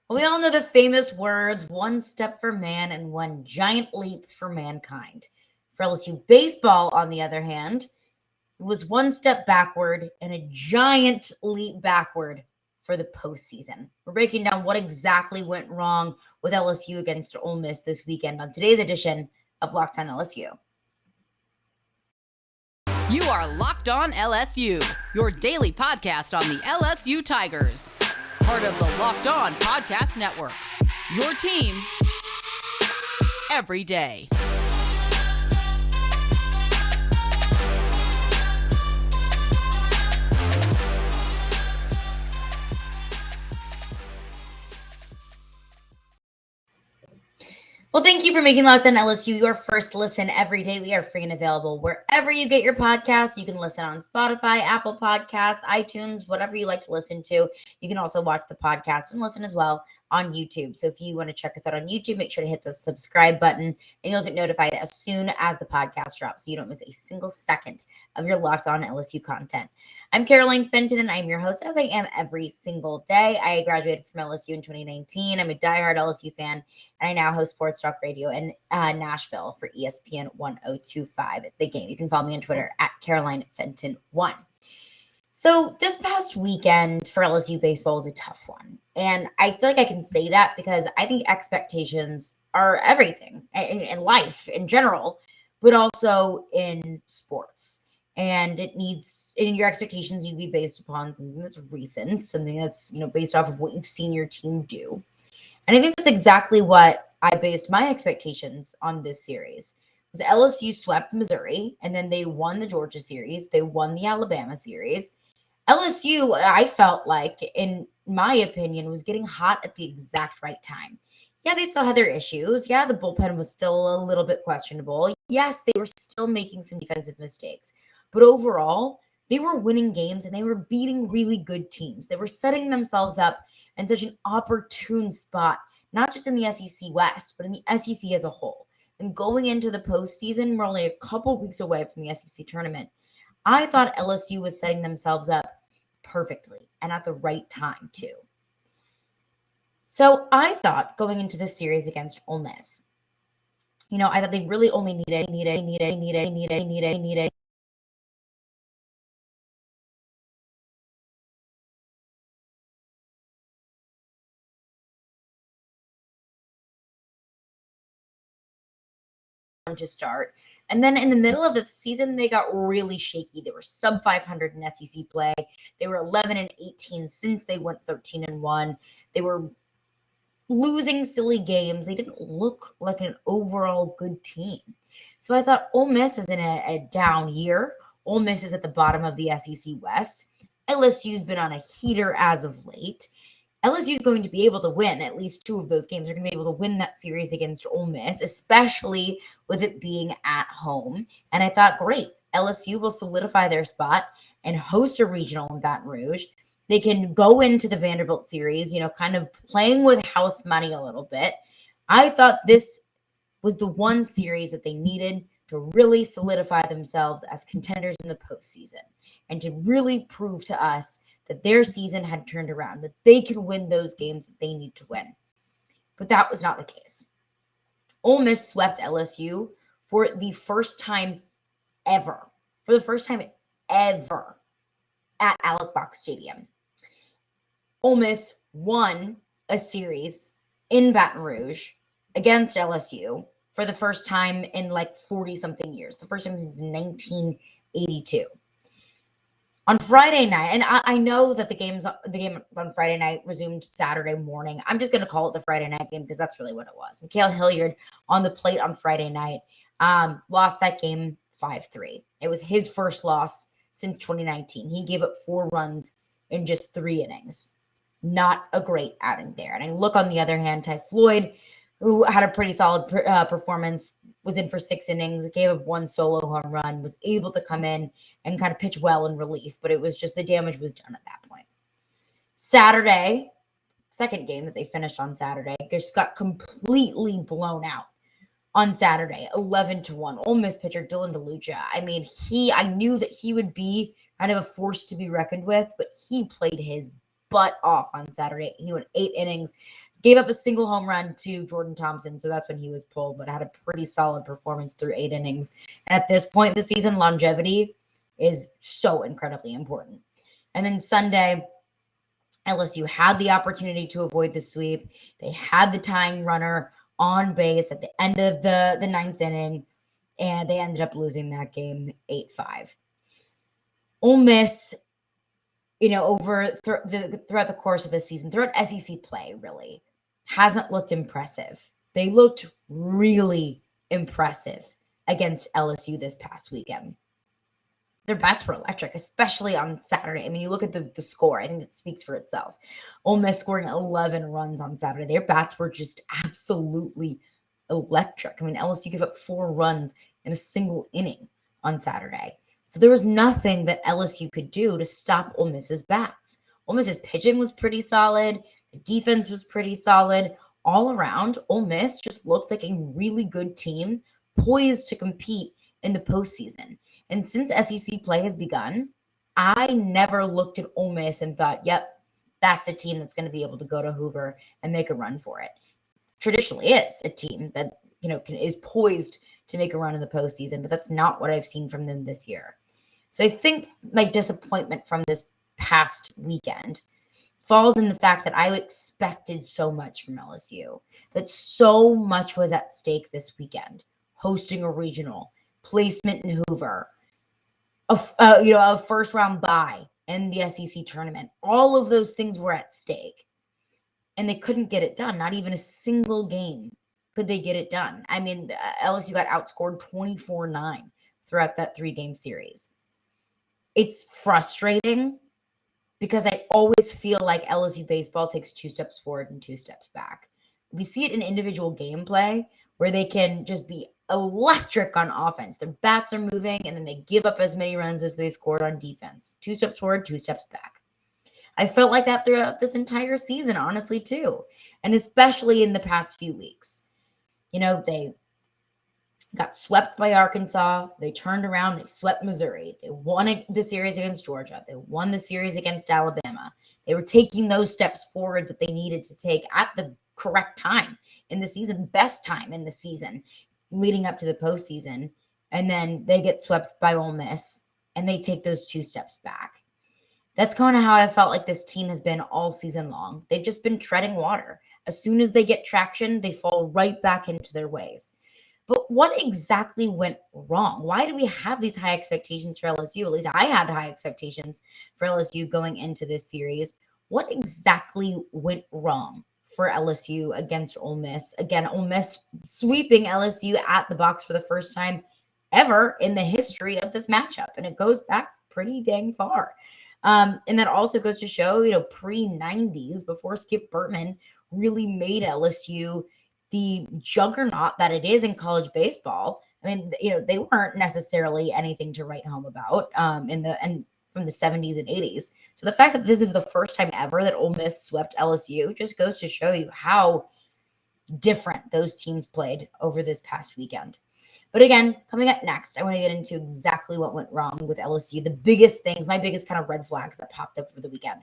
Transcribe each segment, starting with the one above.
Well, we all know the famous words, one step for man and one giant leap for mankind. For LSU baseball, on the other hand, it was one step backward and a giant leap backward for the postseason. We're breaking down what exactly went wrong with LSU against Ole Miss this weekend on today's edition of Locked On LSU. You are Locked On LSU, your daily podcast on the LSU Tigers. Part of the Locked On Podcast Network, your team every day. Well, thank you for making Locked On LSU your first listen every day. We are free and available wherever you get your podcasts. You can listen on Spotify, Apple Podcasts, iTunes, whatever you like to listen to. You can also watch the podcast and listen as well on YouTube. So if you want to check us out on YouTube, make sure to hit the subscribe button and you'll get notified as soon as the podcast drops so you don't miss a single second of your Locked On LSU content. I'm Caroline Fenton, and I'm your host, as I am every single day. I graduated from LSU in 2019. I'm a diehard LSU fan, and I now host Sports Talk Radio in Nashville for ESPN 1025 The Game. You can follow me on Twitter at Caroline Fenton1. So this past weekend for LSU baseball was a tough one. And I feel like I can say that because I think expectations are everything in life in general, but also in sports. And your expectations need to be based upon something that's recent, something that's, based off of what you've seen your team do. And I think that's exactly what I based my expectations on this series. Was LSU swept Missouri, and then they won the Georgia series. They won the Alabama series. LSU, I felt like, in my opinion, was getting hot at the exact right time. Yeah, they still had their issues. Yeah, the bullpen was still a little bit questionable. Yes, they were still making some defensive mistakes. But overall, they were winning games and they were beating really good teams. They were setting themselves up in such an opportune spot, not just in the SEC West, but in the SEC as a whole. And going into the postseason, we're only a couple weeks away from the SEC tournament. I thought LSU was setting themselves up perfectly and at the right time, too. So I thought going into this series against Ole Miss, I thought they really only needed to start. And then in the middle of the season, they got really shaky. They were sub 500 in SEC play. They were 11-18 since they went 13-1. They were losing silly games. They didn't look like an overall good team. So I thought Ole Miss is in a down year. Ole Miss is at the bottom of the SEC West. LSU's been on a heater as of late. LSU is going to be able to win at least two of those games. They're going to be able to win that series against Ole Miss, especially with it being at home. And I thought, great, LSU will solidify their spot and host a regional in Baton Rouge. They can go into the Vanderbilt series, kind of playing with house money a little bit. I thought this was the one series that they needed to really solidify themselves as contenders in the postseason and to really prove to us that their season had turned around, that they could win those games that they need to win. But that was not the case. Ole Miss swept LSU for the first time ever. For the first time ever at Alex Box Stadium. Ole Miss won a series in Baton Rouge against LSU for the first time in like 40-something years. The first time since 1982. On Friday night, and I know that the game on Friday night resumed Saturday morning. I'm just going to call it the Friday night game because that's really what it was. Mikhail Hilliard on the plate on Friday night lost that game 5-3. It was his first loss since 2019. He gave up 4 runs in just 3 innings. Not a great outing there. And I look on the other hand, Ty Floyd, who had a pretty solid performance, was in for 6 innings, gave up 1 solo home run, was able to come in and kind of pitch well in relief, but it was just the damage was done at that point. Saturday, second game that they finished on Saturday, just got completely blown out on Saturday, 11-1. Ole Miss pitcher Dylan DeLucia. I mean, I knew that he would be kind of a force to be reckoned with, but he played his butt off on Saturday. He went 8 innings, Gave up a single home run to Jordan Thompson, so that's when he was pulled, but had a pretty solid performance through 8 innings. And at this point in the season, longevity is so incredibly important. And then Sunday, LSU had the opportunity to avoid the sweep. They had the tying runner on base at the end of the 9th inning, and they ended up losing that game 8-5. Ole Miss, throughout the course of the season, throughout SEC play, really hasn't looked impressive. They looked really impressive against LSU this past weekend. Their bats were electric, especially on Saturday. I mean, you look at the score, I think it speaks for itself. Ole Miss scoring 11 runs on Saturday. Their bats were just absolutely electric. I mean, LSU gave up 4 runs in a single inning on Saturday. So there was nothing that LSU could do to stop Ole Miss's bats. Ole Miss's pitching was pretty solid. The defense was pretty solid. All around, Ole Miss just looked like a really good team poised to compete in the postseason. And since SEC play has begun, I never looked at Ole Miss and thought, yep, that's a team that's going to be able to go to Hoover and make a run for it. Traditionally is a team that, is poised to make a run in the postseason, but that's not what I've seen from them this year. So I think my disappointment from this past weekend falls in the fact that I expected so much from LSU, that so much was at stake this weekend. Hosting a regional, placement in Hoover, a first round bye in the SEC tournament. All of those things were at stake, and they couldn't get it done. Not even a single game could they get it done. I mean, LSU got outscored 24-9 throughout that 3-game series. It's frustrating because I always feel like LSU baseball takes 2 steps forward and 2 steps back. We see it in individual gameplay where they can just be electric on offense. Their bats are moving, and then they give up as many runs as they scored on defense. 2 steps forward, 2 steps back. I felt like that throughout this entire season, honestly, too. And especially in the past few weeks. They got swept by Arkansas. They turned around. They swept Missouri. They won the series against Georgia. They won the series against Alabama. They were taking those steps forward that they needed to take at the correct time in the season, best time in the season leading up to the postseason. And then they get swept by Ole Miss, and they take those 2 steps back. That's kind of how I felt like this team has been all season long. They've just been treading water. As soon as they get traction, they fall right back into their ways. But what exactly went wrong? Why do we have these high expectations for LSU? At least I had high expectations for LSU going into this series. What exactly went wrong for LSU against Ole Miss? Again, Ole Miss sweeping LSU at the box for the first time ever in the history of this matchup. And it goes back pretty dang far. And that also goes to show, pre-90s, before Skip Bertman really made LSU the juggernaut that it is in college baseball. I mean, they weren't necessarily anything to write home about from the 70s and 80s. So the fact that this is the first time ever that Ole Miss swept LSU just goes to show you how different those teams played over this past weekend. But again, coming up next, I want to get into exactly what went wrong with LSU. The biggest things, my biggest kind of red flags that popped up for the weekend.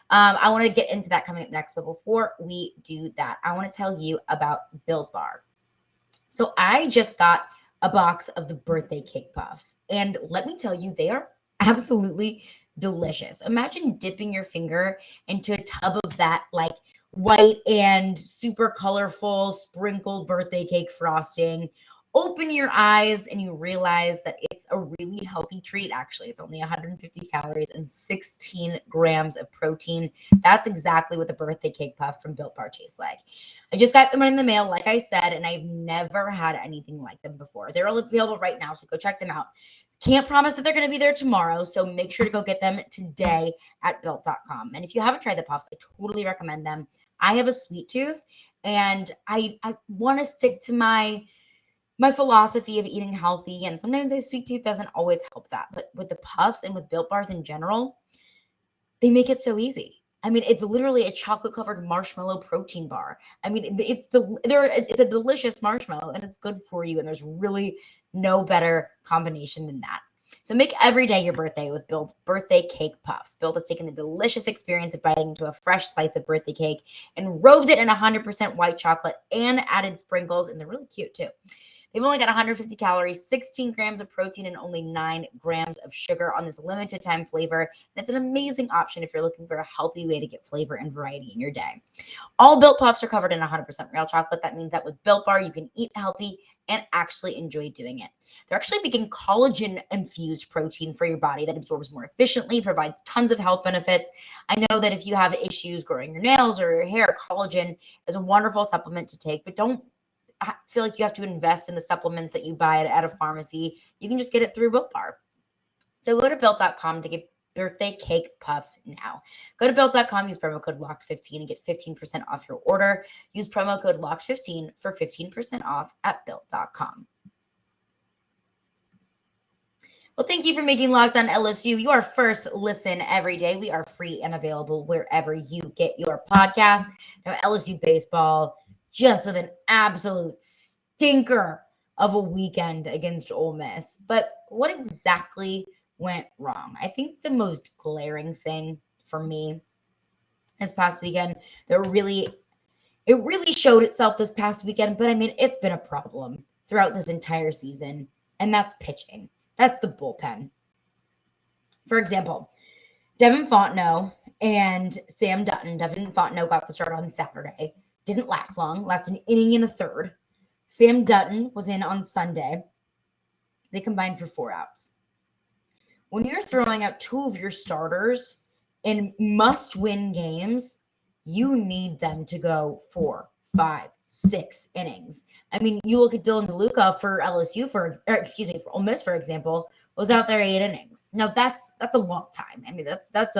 I want to get into that coming up next. But before we do that, I want to tell you about BuildBar. So I just got a box of the birthday cake puffs. And let me tell you, they are absolutely delicious. Imagine dipping your finger into a tub of that like white and super colorful sprinkled birthday cake frosting. Open your eyes and you realize that it's a really healthy treat. Actually, it's only 150 calories and 16 grams of protein. That's exactly what the birthday cake puff from Built Bar tastes like. I just got them in the mail, like I said, and I've never had anything like them before. They're all available right now, so go check them out. Can't promise that they're going to be there tomorrow, so make sure to go get them today at built.com. And if you haven't tried the puffs, I totally recommend them. I have a sweet tooth, and I want to stick to my philosophy of eating healthy, and sometimes a sweet tooth doesn't always help that. But with the puffs and with Built Bars in general, they make it so easy. I mean, it's literally a chocolate-covered marshmallow protein bar. I mean, it's a delicious marshmallow, and it's good for you, and there's really no better combination than that. So make every day your birthday with Build Birthday Cake Puffs. Build has taken the delicious experience of biting into a fresh slice of birthday cake and robed it in 100% white chocolate and added sprinkles, and they're really cute too. They've only got 150 calories, 16 grams of protein, and only 9 grams of sugar on this limited time flavor. And it's an amazing option if you're looking for a healthy way to get flavor and variety in your day. All Built Puffs are covered in 100% real chocolate. That means that with Built Bar, you can eat healthy and actually enjoy doing it. They're actually making collagen-infused protein for your body that absorbs more efficiently, provides tons of health benefits. I know that if you have issues growing your nails or your hair, collagen is a wonderful supplement to take, but don't feel like you have to invest in the supplements that you buy at a pharmacy. You can just get it through Built Bar. So go to Built.com to get birthday cake puffs now. Go to Built.com, use promo code LOCKED15 and get 15% off your order. Use promo code LOCKED15 for 15% off at Built.com. Well, thank you for making Locked On LSU your first listen every day. We are free and available wherever you get your podcast. Now, LSU baseball, just with an absolute stinker of a weekend against Ole Miss. But what exactly went wrong? I think the most glaring thing for me this past weekend, it really showed itself this past weekend, but I mean, it's been a problem throughout this entire season, and that's pitching. That's the bullpen. For example, Devin Fontenot and Sam Dutton. Devin Fontenot got the start on Saturday. Didn't last long, lasted an inning and a third. Sam Dutton was in on Sunday. They combined for 4 outs. When you're throwing out 2 of your starters in must-win games, you need them to go 4, 5, 6 innings. I mean, you look at Dylan DeLuca for LSU, for Ole Miss, for example, was out there 8 innings. Now that's a long time. I mean, that's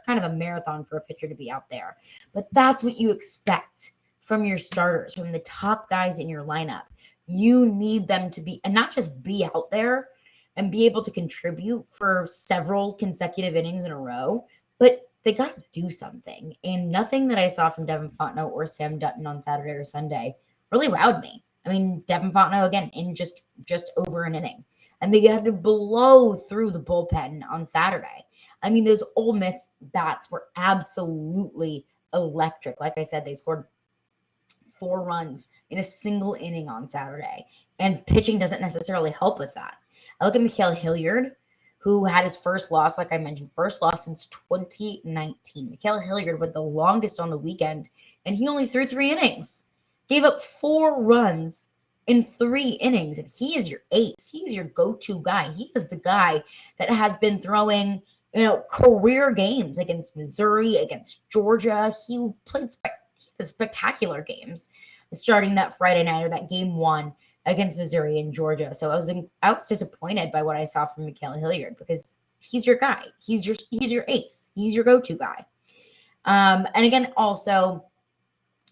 kind of a marathon for a pitcher to be out there. But that's what you expect from your starters, from the top guys in your lineup. You need them to be, and not just be out there and be able to contribute for several consecutive innings in a row, but they got to do something. And nothing that I saw from Devin Fontenot or Sam Dutton on Saturday or Sunday really wowed me. I mean, Devin Fontenot, again, in just over an inning. And they had to blow through the bullpen on Saturday. I mean, those Ole Miss bats were absolutely electric. Like I said, they scored 4 runs in a single inning on Saturday. And pitching doesn't necessarily help with that. I look at Mikael Hilliard, who had his first loss, like I mentioned, first loss since 2019. Mikael Hilliard went the longest on the weekend, and he only threw 3 innings. Gave up 4 runs in 3 innings, and he is your ace. He is your go-to guy. He is the guy that has been throwing, career games against Missouri, against Georgia. He played spectacular games starting that Friday night, or that game 1 against Missouri and Georgia. So I was disappointed by what I saw from Mikael Hilliard, because he's your guy. He's your ace. He's your go-to guy. And again, also,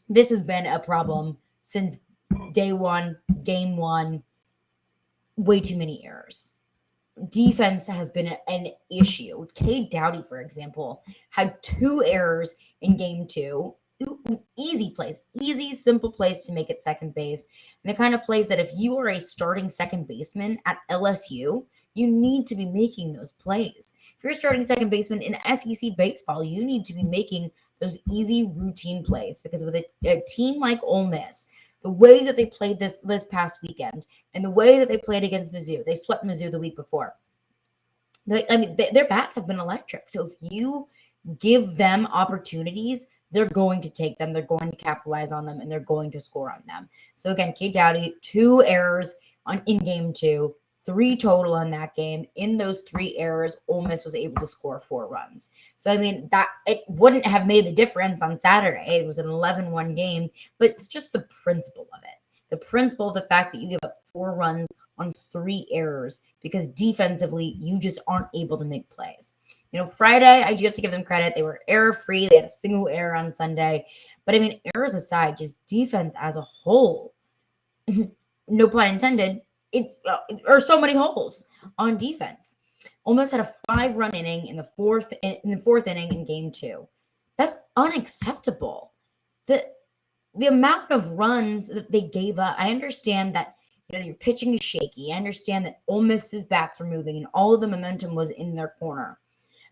this has been a problem since day 1, game 1. Way too many errors. Defense has been an issue. Cade Doughty, for example, had 2 errors in game 2. Easy plays, simple plays to make it second base. And the kind of plays that if you are a starting second baseman at LSU, you need to be making those plays. If you're a starting second baseman in SEC baseball, you need to be making those easy routine plays, because with a team like Ole Miss, the way that they played this past weekend and the way that they played against Mizzou, they swept Mizzou the week before. Their bats have been electric. So if you give them opportunities, they're going to take them, they're going to capitalize on them, and they're going to score on them. So again, Cade Doughty, 2 errors in game 2, 3 total on that game. In those 3 errors, Ole Miss was able to score 4 runs. So I mean, that it wouldn't have made the difference on Saturday. It was an 11-1 game, but it's just the principle of it. The principle of the fact that you give up 4 runs on 3 errors, because defensively, you just aren't able to make plays. Friday, I do have to give them credit. They were error-free. They had a single error on Sunday. But, I mean, errors aside, just defense as a whole, no pun intended, there are so many holes on defense. Almost had a 5-run inning in the fourth inning in game 2. That's unacceptable. The amount of runs that they gave up, I understand that, your pitching is shaky. I understand that Ole Miss's bats were moving and all of the momentum was in their corner.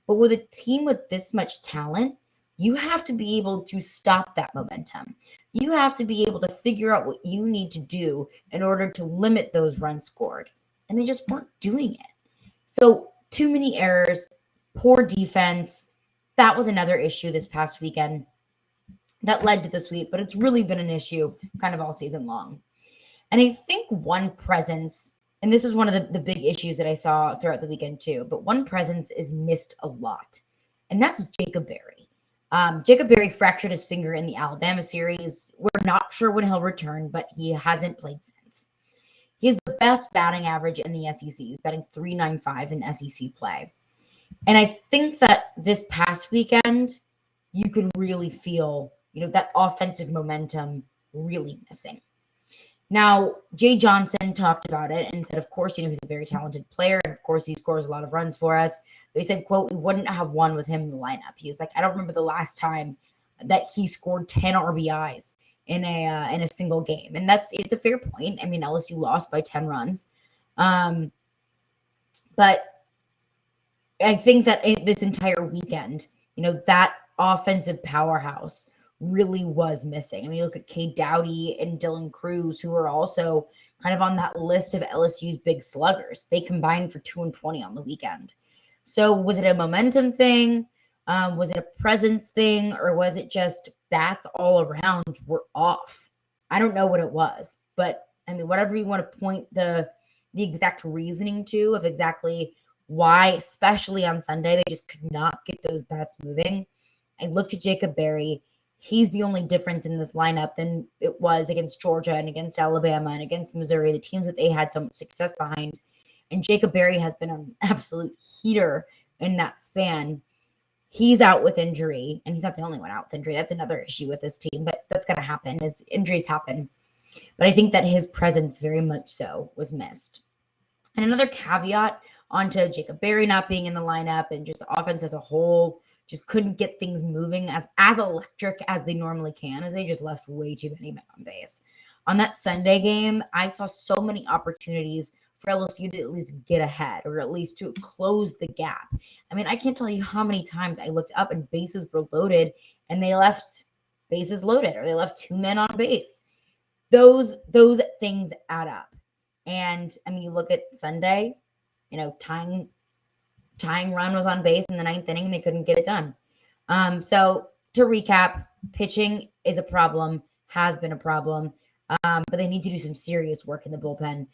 But with a team with this much talent, you have to be able to stop that momentum. You have to be able to figure out what you need to do in order to limit those runs scored. And they just weren't doing it. So too many errors, poor defense. That was another issue this past weekend that led to the sweep, but it's really been an issue kind of all season long. And I think one presence, and this is one of the big issues that I saw throughout the weekend too, but one presence is missed a lot, and that's Jacob Berry. Jacob Berry fractured his finger in the Alabama series. We're not sure when he'll return, but he hasn't played since. He has the best batting average in the SEC. He's batting .395 in SEC play. And I think that this past weekend, you could really feel, that offensive momentum really missing. Now, Jay Johnson talked about it and said, of course, he's a very talented player. And of course, he scores a lot of runs for us. But he said, quote, we wouldn't have won with him in the lineup. He's like, I don't remember the last time that he scored 10 RBIs in a single game. And it's a fair point. I mean, LSU lost by 10 runs. But I think that this entire weekend, that offensive powerhouse really was missing. I mean, you look at Cade Doughty and Dylan Cruz, who are also kind of on that list of LSU's big sluggers. They combined for 220 on the weekend. So was it a momentum thing? Was it a presence thing? Or was it just bats all around were off? I don't know what it was. But, I mean, whatever you want to point the exact reasoning to of exactly why, especially on Sunday, they just could not get those bats moving. I looked at Jacob Berry. He's the only difference in this lineup than it was against Georgia and against Alabama and against Missouri, the teams that they had so much success behind. And Jacob Berry has been an absolute heater in that span. He's out with injury, and he's not the only one out with injury. That's another issue with this team, but that's going to happen as injuries happen. But I think that his presence very much so was missed. And another caveat onto Jacob Berry not being in the lineup and just the offense as a whole, just couldn't get things moving as electric as they normally can, as they just left way too many men on base. On that Sunday game, I saw so many opportunities for LSU to at least get ahead or at least to close the gap. I mean, I can't tell you how many times I looked up and bases were loaded and they left bases loaded or they left two men on base. Those things add up. And I mean, you look at Sunday, tying run was on base in the ninth inning and they couldn't get it done. So to recap, pitching is a problem, has been a problem, but they need to do some serious work in the bullpen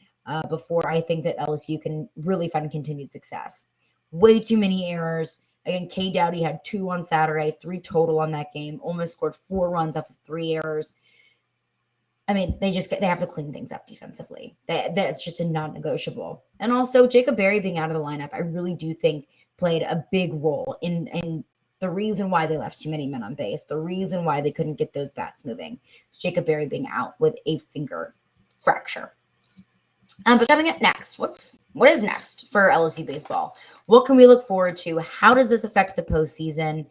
before I think that LSU can really find continued success. Way too many errors. Again, Cade Doughty had 2 on Saturday, 3 total on that game. Almost scored 4 runs off of 3 errors. I mean, they have to clean things up defensively. That's just a non-negotiable. And also, Jacob Berry being out of the lineup, I really do think played a big role in the reason why they left too many men on base, the reason why they couldn't get those bats moving. It's Jacob Berry being out with a finger fracture. But coming up next, what is next for LSU baseball? What can we look forward to? How does this affect the postseason?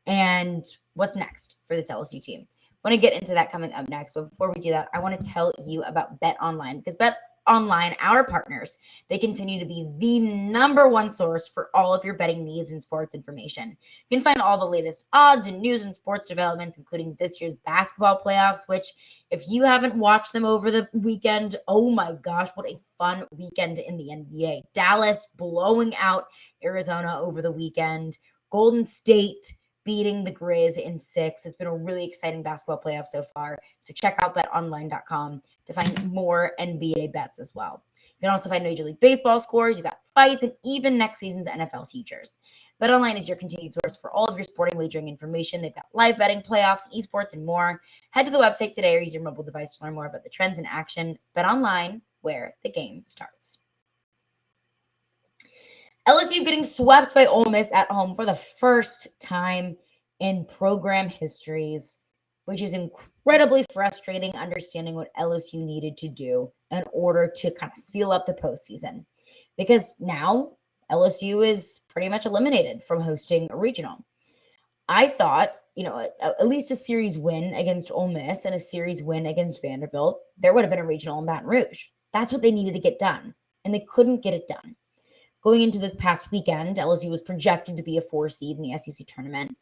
And what's next for this LSU team? I want to get into that coming up next. But before we do that, I want to tell you about BetOnline, because BetOnline, our partners, they continue to be the number one source for all of your betting needs and sports information. You can find all the latest odds and news and sports developments, including this year's basketball playoffs, which if you haven't watched them over the weekend, oh my gosh, what a fun weekend in the NBA. Dallas blowing out Arizona over the weekend. Golden State beating the Grizz in 6. It's been a really exciting basketball playoff so far. So check out betonline.com to find more NBA bets as well. You can also find Major League Baseball scores. You got fights and even next season's NFL futures. BetOnline is your continued source for all of your sporting wagering information. They've got live betting, playoffs, esports, and more. Head to the website today or use your mobile device to learn more about the trends in action. BetOnline, where the game starts. LSU getting swept by Ole Miss at home for the first time in program histories, which is incredibly frustrating, understanding what LSU needed to do in order to kind of seal up the postseason. Because now LSU is pretty much eliminated from hosting a regional. I thought, at least a series win against Ole Miss and a series win against Vanderbilt, there would have been a regional in Baton Rouge. That's what they needed to get done, and they couldn't get it done. Going into this past weekend, LSU was projected to be a 4 seed in the SEC tournament.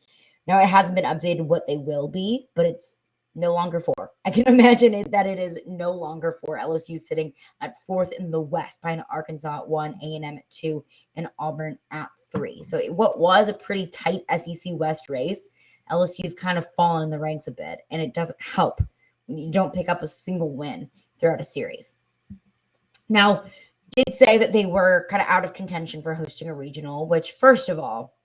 Now, it hasn't been updated what they will be, but it's no longer 4. I can imagine that it is no longer 4. LSU sitting at 4th in the West behind Arkansas at 1, A&M at 2, and Auburn at 3. So what was a pretty tight SEC West race, LSU's kind of fallen in the ranks a bit, and it doesn't help when you don't pick up a single win throughout a series. Now, did say that they were kind of out of contention for hosting a regional, which, first of all,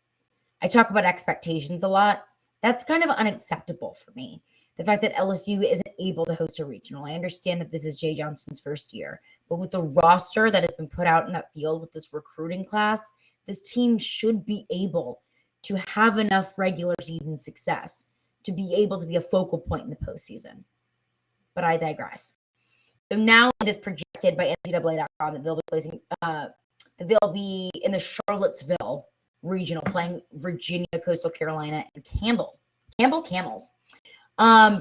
I talk about expectations a lot. That's kind of unacceptable for me. The fact that LSU isn't able to host a regional. I understand that this is Jay Johnson's first year, but with the roster that has been put out in that field with this recruiting class, this team should be able to have enough regular season success to be able to be a focal point in the postseason. But I digress. So now it is projected by NCAA.com that they'll be in the Charlottesville regional playing Virginia, Coastal Carolina, and Campbell Camels.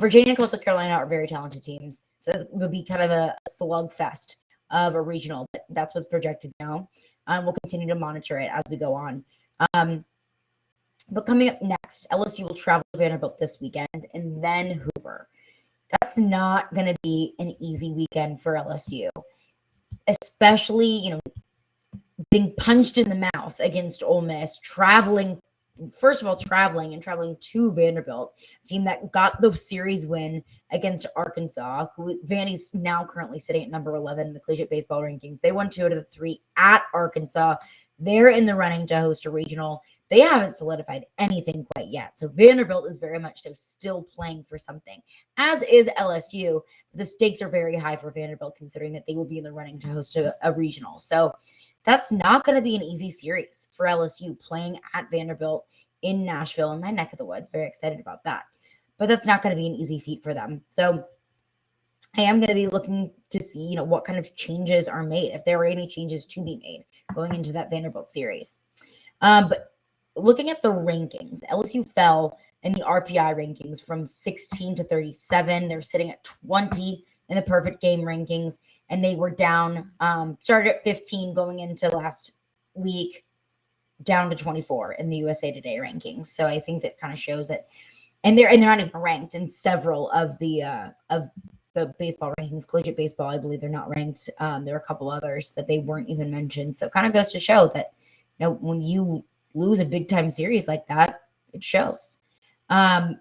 Virginia and Coastal Carolina are very talented teams, so it will be kind of a slugfest of a regional, but that's what's projected now. We'll continue to monitor it as we go on. But coming up next, LSU will travel to Vanderbilt this weekend and then Hoover. That's not going to be an easy weekend for LSU, especially, being punched in the mouth against Ole Miss, traveling to Vanderbilt, a team that got the series win against Arkansas, who Vandy's now currently sitting at number 11 in the collegiate baseball rankings. They won 2 out of the 3 at Arkansas. They're in the running to host a regional. They haven't solidified anything quite yet. So Vanderbilt is very much so still playing for something, as is LSU. The stakes are very high for Vanderbilt, considering that they will be in the running to host a regional. So that's not going to be an easy series for LSU playing at Vanderbilt in Nashville, in my neck of the woods. Very excited about that. But that's not going to be an easy feat for them. So I am going to be looking to see, what kind of changes are made, if there are any changes to be made going into that Vanderbilt series. But looking at the rankings, LSU fell in the RPI rankings from 16 to 37. They're sitting at 20 in the perfect game rankings, and they were down, started at 15 going into last week, down to 24 in the USA Today rankings. So I think that kind of shows that, and they're not even ranked in several of the baseball rankings. Collegiate baseball, I believe they're not ranked. There are a couple others that they weren't even mentioned. So it kind of goes to show that, when you lose a big time series like that, it shows. But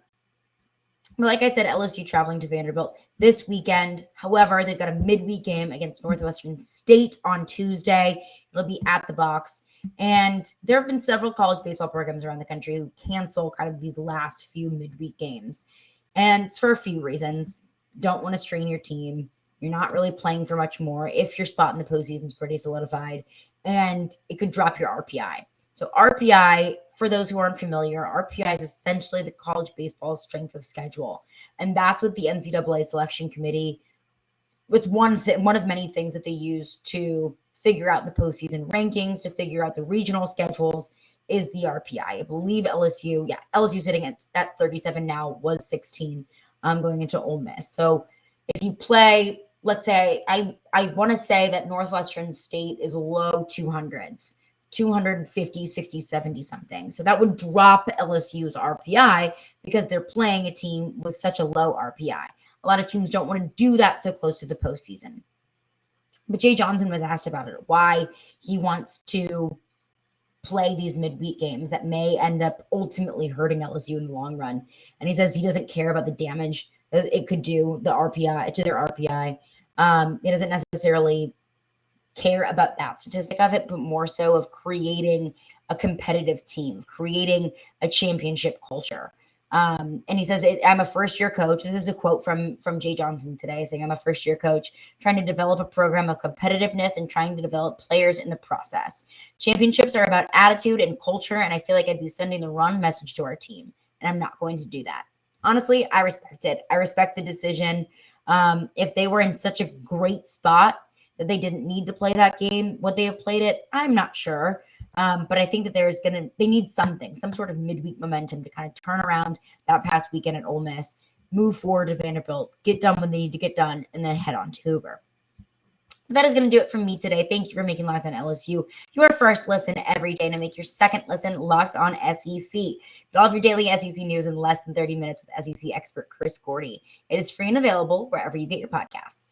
like I said, LSU traveling to Vanderbilt this weekend. However, they've got a midweek game against Northwestern State on Tuesday. It'll be at the Box. And there have been several college baseball programs around the country who cancel kind of these last few midweek games. And it's for a few reasons. Don't want to strain your team. You're not really playing for much more if your spot in the postseason is pretty solidified. And it could drop your RPI. So RPI, for those who aren't familiar, RPI is essentially the college baseball strength of schedule. And that's what the NCAA selection committee, it's one of many things that they use to figure out the postseason rankings, to figure out the regional schedules, is the RPI. I believe LSU sitting at 37 now, was 16 going into Ole Miss. So if you play, let's say, I want to say that Northwestern State is low 200s. 250, 60, 70 something. So that would drop LSU's RPI because they're playing a team with such a low RPI. A lot of teams don't want to do that so close to the postseason. But Jay Johnson was asked about it, why he wants to play these midweek games that may end up ultimately hurting LSU in the long run. And he says he doesn't care about the damage that it could do to their RPI. He doesn't necessarily care about that statistic of it, but more so of creating a competitive team, creating a championship culture. And he says, I'm a first-year coach. This is a quote from Jay Johnson today saying, I'm a first-year coach trying to develop a program of competitiveness and trying to develop players in the process. Championships are about attitude and culture, and I feel like I'd be sending the wrong message to our team, and I'm not going to do that. Honestly, I respect it. I respect the decision. If they were in such a great spot that they didn't need to play that game, would they have played it? I'm not sure. But I think that they need something, some sort of midweek momentum to kind of turn around that past weekend at Ole Miss, move forward to Vanderbilt, get done when they need to get done, and then head on to Hoover. That is going to do it from me today. Thank you for making Locked On LSU your first listen every day, to make your second listen Locked On SEC. Get all of your daily SEC news in less than 30 minutes with SEC expert Chris Gordy. It is free and available wherever you get your podcasts.